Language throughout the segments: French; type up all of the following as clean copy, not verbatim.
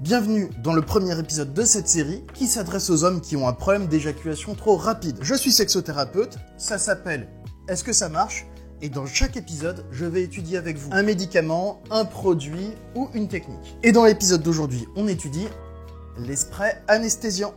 Bienvenue dans le premier épisode de cette série qui s'adresse aux hommes qui ont un problème d'éjaculation trop rapide. Je suis sexothérapeute, ça s'appelle « Est-ce que ça marche ?» et dans chaque épisode, je vais étudier avec vous un médicament, un produit ou une technique. Et dans l'épisode d'aujourd'hui, on étudie les sprays anesthésiants.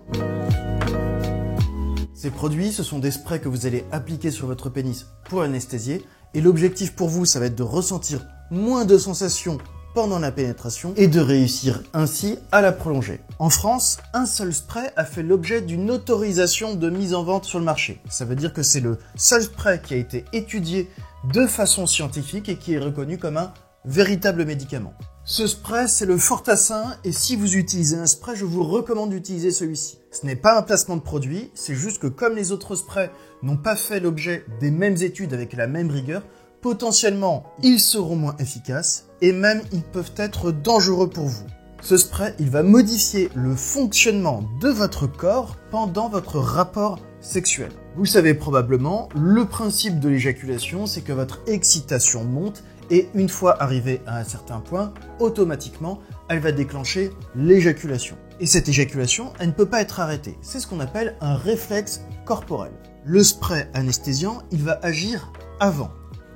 Ces produits, ce sont des sprays que vous allez appliquer sur votre pénis pour anesthésier et l'objectif pour vous, ça va être de ressentir moins de sensations pendant la pénétration et de réussir ainsi à la prolonger. En France, un seul spray a fait l'objet d'une autorisation de mise en vente sur le marché. Ça veut dire que c'est le seul spray qui a été étudié de façon scientifique et qui est reconnu comme un véritable médicament. Ce spray, c'est le Fortassin et si vous utilisez un spray, je vous recommande d'utiliser celui-ci. Ce n'est pas un placement de produit, c'est juste que comme les autres sprays n'ont pas fait l'objet des mêmes études avec la même rigueur, potentiellement, ils seront moins efficaces et même ils peuvent être dangereux pour vous. Ce spray, il va modifier le fonctionnement de votre corps pendant votre rapport sexuel. Vous savez probablement, le principe de l'éjaculation, c'est que votre excitation monte et une fois arrivée à un certain point, automatiquement, elle va déclencher l'éjaculation. Et cette éjaculation, elle ne peut pas être arrêtée. C'est ce qu'on appelle un réflexe corporel. Le spray anesthésiant, il va agir avant.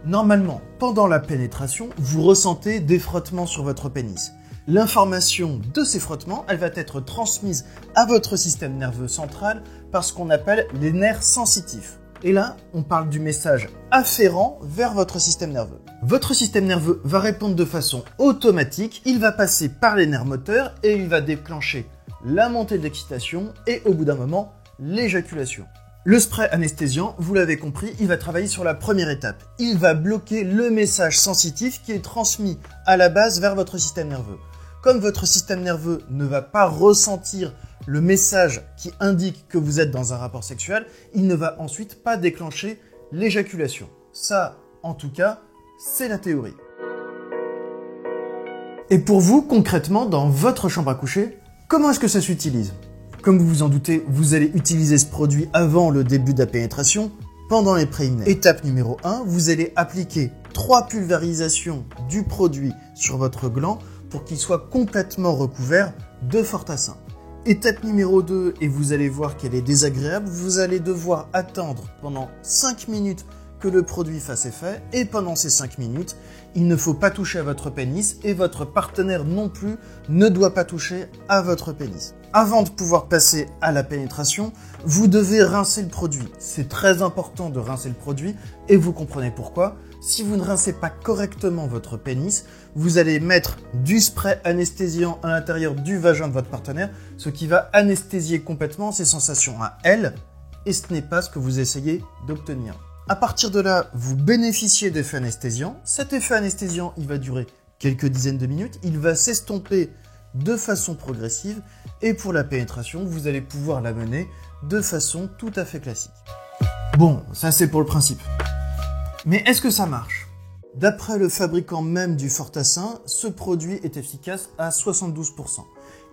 Normalement, pendant la pénétration, vous ressentez des frottements sur votre pénis. L'information de ces frottements, elle va être transmise à votre système nerveux central par ce qu'on appelle les nerfs sensitifs. Et là, on parle du message afférent vers votre système nerveux. Votre système nerveux va répondre de façon automatique, il va passer par les nerfs moteurs et il va déclencher la montée d'excitation et au bout d'un moment, l'éjaculation. Le spray anesthésiant, vous l'avez compris, il va travailler sur la première étape. Il va bloquer le message sensitif qui est transmis à la base vers votre système nerveux. Comme votre système nerveux ne va pas ressentir le message qui indique que vous êtes dans un rapport sexuel, il ne va ensuite pas déclencher l'éjaculation. Ça, en tout cas, c'est la théorie. Et pour vous, concrètement, dans votre chambre à coucher, comment est-ce que ça s'utilise ? Comme vous vous en doutez, vous allez utiliser ce produit avant le début de la pénétration, pendant les préliminaires. Étape numéro 1, vous allez appliquer 3 pulvérisations du produit sur votre gland pour qu'il soit complètement recouvert de Fortassin. Étape numéro 2, et vous allez voir qu'elle est désagréable, vous allez devoir attendre pendant 5 minutes que le produit fasse effet, et pendant ces 5 minutes, il ne faut pas toucher à votre pénis, et votre partenaire non plus ne doit pas toucher à votre pénis. Avant de pouvoir passer à la pénétration, vous devez rincer le produit. C'est très important de rincer le produit, et vous comprenez pourquoi. Si vous ne rincez pas correctement votre pénis, vous allez mettre du spray anesthésiant à l'intérieur du vagin de votre partenaire, ce qui va anesthésier complètement ses sensations à elle, et ce n'est pas ce que vous essayez d'obtenir. À partir de là, vous bénéficiez d'effets anesthésiants. Cet effet anesthésiant, il va durer quelques dizaines de minutes. Il va s'estomper de façon progressive. Et pour la pénétration, vous allez pouvoir la mener de façon tout à fait classique. Bon, ça c'est pour le principe. Mais est-ce que ça marche ? D'après le fabricant même du Fortassin, ce produit est efficace à 72%.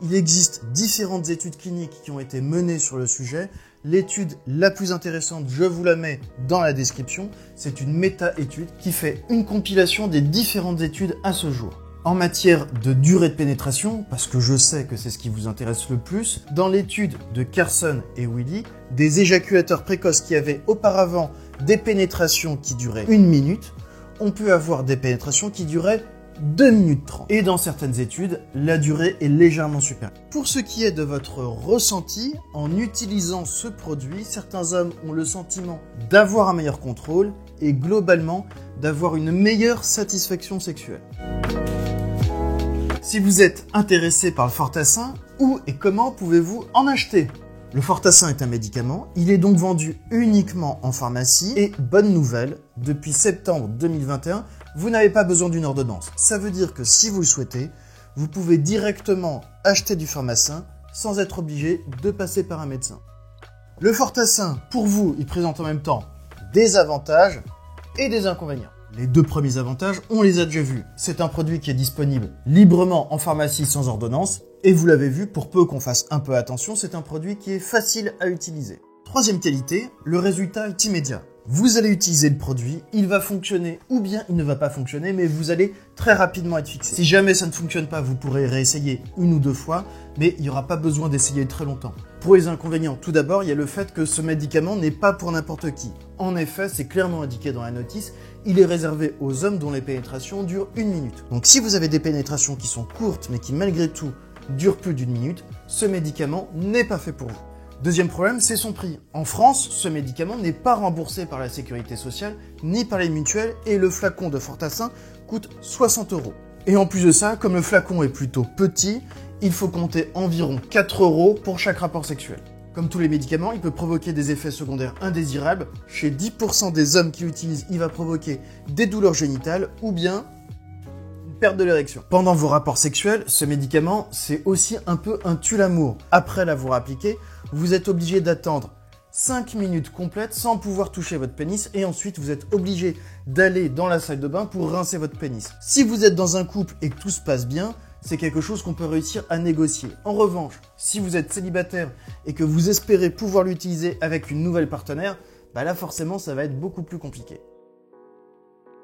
Il existe différentes études cliniques qui ont été menées sur le sujet. L'étude la plus intéressante, je vous la mets dans la description, c'est une méta-étude qui fait une compilation des différentes études à ce jour. En matière de durée de pénétration, parce que je sais que c'est ce qui vous intéresse le plus, dans l'étude de Carson et Willy, des éjaculateurs précoces qui avaient auparavant des pénétrations qui duraient 1 minute, on peut avoir des pénétrations qui duraient 2 minutes 30. Et dans certaines études, la durée est légèrement supérieure. Pour ce qui est de votre ressenti, en utilisant ce produit, certains hommes ont le sentiment d'avoir un meilleur contrôle et globalement d'avoir une meilleure satisfaction sexuelle. Si vous êtes intéressé par le Fortassin, où et comment pouvez-vous en acheter ? Le Fortassin est un médicament, il est donc vendu uniquement en pharmacie et bonne nouvelle, depuis septembre 2021, vous n'avez pas besoin d'une ordonnance. Ça veut dire que si vous le souhaitez, vous pouvez directement acheter du Fortassin sans être obligé de passer par un médecin. Le Fortassin, pour vous, il présente en même temps des avantages et des inconvénients. Les 2 premiers avantages, on les a déjà vus. C'est un produit qui est disponible librement en pharmacie sans ordonnance. Et vous l'avez vu, pour peu qu'on fasse un peu attention, c'est un produit qui est facile à utiliser. Troisième qualité, le résultat est immédiat. Vous allez utiliser le produit, il va fonctionner ou bien il ne va pas fonctionner, mais vous allez très rapidement être fixé. Si jamais ça ne fonctionne pas, vous pourrez réessayer 1 ou 2 fois, mais il n'y aura pas besoin d'essayer très longtemps. Pour les inconvénients, tout d'abord, il y a le fait que ce médicament n'est pas pour n'importe qui. En effet, c'est clairement indiqué dans la notice, il est réservé aux hommes dont les pénétrations durent 1 minute. Donc si vous avez des pénétrations qui sont courtes, mais qui malgré tout durent plus d'1 minute, ce médicament n'est pas fait pour vous. Deuxième problème, c'est son prix. En France, ce médicament n'est pas remboursé par la sécurité sociale ni par les mutuelles et le flacon de Fortassin coûte 60 €. Et en plus de ça, comme le flacon est plutôt petit, il faut compter environ 4 € pour chaque rapport sexuel. Comme tous les médicaments, il peut provoquer des effets secondaires indésirables. Chez 10% des hommes qui l'utilisent, il va provoquer des douleurs génitales ou bien une perte de l'érection. Pendant vos rapports sexuels, ce médicament, c'est aussi un peu un tue-l'amour. Après l'avoir appliqué, vous êtes obligé d'attendre 5 minutes complètes sans pouvoir toucher votre pénis et ensuite vous êtes obligé d'aller dans la salle de bain pour rincer votre pénis. Si vous êtes dans un couple et que tout se passe bien, c'est quelque chose qu'on peut réussir à négocier. En revanche, si vous êtes célibataire et que vous espérez pouvoir l'utiliser avec une nouvelle partenaire, bah là forcément ça va être beaucoup plus compliqué.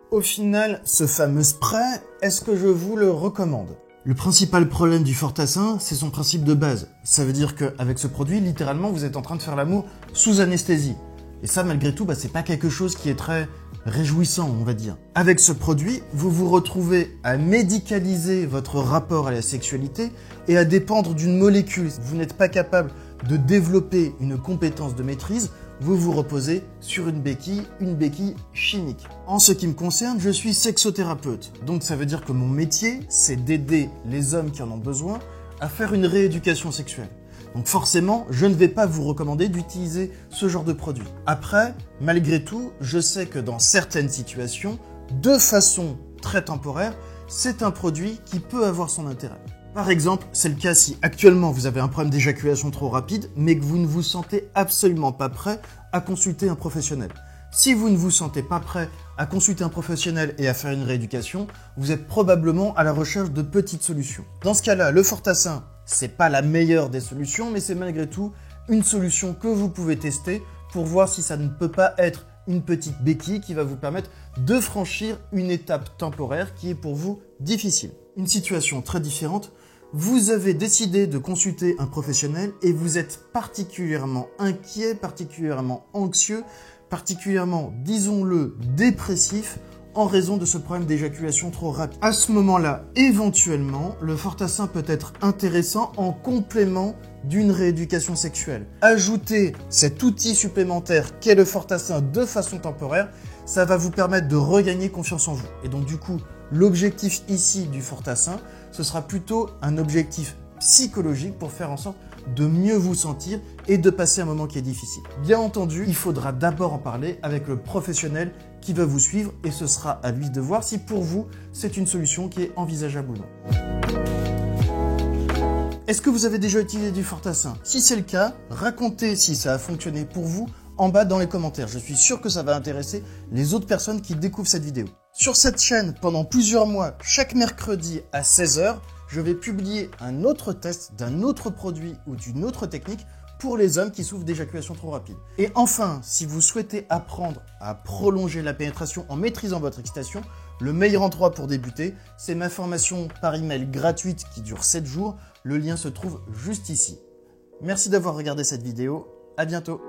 Au final, ce fameux spray, est-ce que je vous le recommande ? Le principal problème du Fortassin, c'est son principe de base. Ça veut dire qu'avec ce produit, littéralement, vous êtes en train de faire l'amour sous anesthésie. Et ça, malgré tout, c'est pas quelque chose qui est très réjouissant, on va dire. Avec ce produit, vous vous retrouvez à médicaliser votre rapport à la sexualité et à dépendre d'une molécule. Vous n'êtes pas capable de développer une compétence de maîtrise, vous vous reposez sur une béquille chimique. En ce qui me concerne, je suis sexothérapeute. Donc ça veut dire que mon métier, c'est d'aider les hommes qui en ont besoin à faire une rééducation sexuelle. Donc forcément, je ne vais pas vous recommander d'utiliser ce genre de produit. Après, malgré tout, je sais que dans certaines situations, de façon très temporaire, c'est un produit qui peut avoir son intérêt. Par exemple, c'est le cas si actuellement vous avez un problème d'éjaculation trop rapide, mais que vous ne vous sentez absolument pas prêt à consulter un professionnel. Si vous ne vous sentez pas prêt à consulter un professionnel et à faire une rééducation, vous êtes probablement à la recherche de petites solutions. Dans ce cas-là, le Fortassin, c'est pas la meilleure des solutions, mais c'est malgré tout une solution que vous pouvez tester pour voir si ça ne peut pas être une petite béquille qui va vous permettre de franchir une étape temporaire qui est pour vous difficile. Une situation très différente, vous avez décidé de consulter un professionnel et vous êtes particulièrement inquiet, particulièrement anxieux, particulièrement, disons-le, dépressif en raison de ce problème d'éjaculation trop rapide. À ce moment-là, éventuellement, le Fortassin peut être intéressant en complément d'une rééducation sexuelle. Ajouter cet outil supplémentaire qu'est le Fortassin de façon temporaire, ça va vous permettre de regagner confiance en vous. Et donc du coup, l'objectif ici du Fortassin, ce sera plutôt un objectif psychologique pour faire en sorte de mieux vous sentir et de passer un moment qui est difficile. Bien entendu, il faudra d'abord en parler avec le professionnel qui va vous suivre et ce sera à lui de voir si pour vous, c'est une solution qui est envisageable ou non. Est-ce que vous avez déjà utilisé du Fortassin? Si c'est le cas, racontez si ça a fonctionné pour vous en bas dans les commentaires. Je suis sûr que ça va intéresser les autres personnes qui découvrent cette vidéo. Sur cette chaîne, pendant plusieurs mois, chaque mercredi à 16 h, je vais publier un autre test d'un autre produit ou d'une autre technique pour les hommes qui souffrent d'éjaculation trop rapide. Et enfin, si vous souhaitez apprendre à prolonger la pénétration en maîtrisant votre excitation, le meilleur endroit pour débuter, c'est ma formation par email gratuite qui dure 7 jours. Le lien se trouve juste ici. Merci d'avoir regardé cette vidéo. À bientôt.